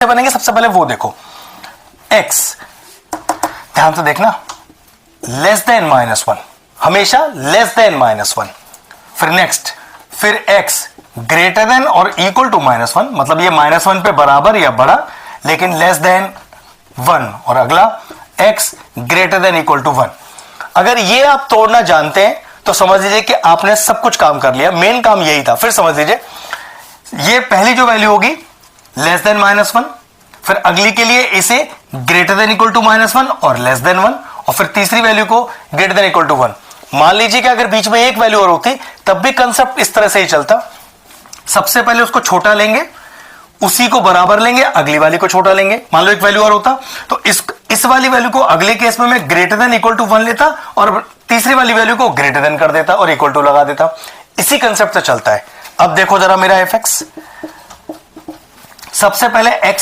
बनेंगे, सबसे पहले वो देखो x, ध्यान से देखना, लेस देन -1, हमेशा लेस देन -1। फिर नेक्स्ट, फिर x ग्रेटर देन और इक्वल टू -1, मतलब ये -1 पे बराबर या बड़ा लेकिन लेस देन 1, और अगला x greater than equal to 1। अगर ये आप तोड़ना जानते हैं तो समझ लीजिए कि आपने सब कुछ काम कर लिया, मेन काम यही था। फिर समझ लीजिए ये पहली जो वैल्यू होगी लेस देन -1, फिर अगली के लिए इसे ग्रेटर देन इक्वल टू -1 और लेस देन 1, और फिर तीसरी वैल्यू को ग्रेटर देन इक्वल टू 1। मान लीजिए कि अगर बीच में एक वैल्यू और होती तब भी कंसेप्ट इस तरह से ही चलता। सबसे पहले उसको छोटा लेंगे, उसी को बराबर लेंगे, अगली वाली को छोटा लेंगे। मान लो एक वैल्यू और होता तो इस वाली वैल्यू को अगले केस में मैं ग्रेटर देन इक्वल टू 1 लेता और तीसरी वाली वैल्यू को ग्रेटर देन कर देता और इक्वल टू लगा देता। इसी कंसेप्ट से चलता है। अब देखो जरा मेरा fx, सबसे पहले x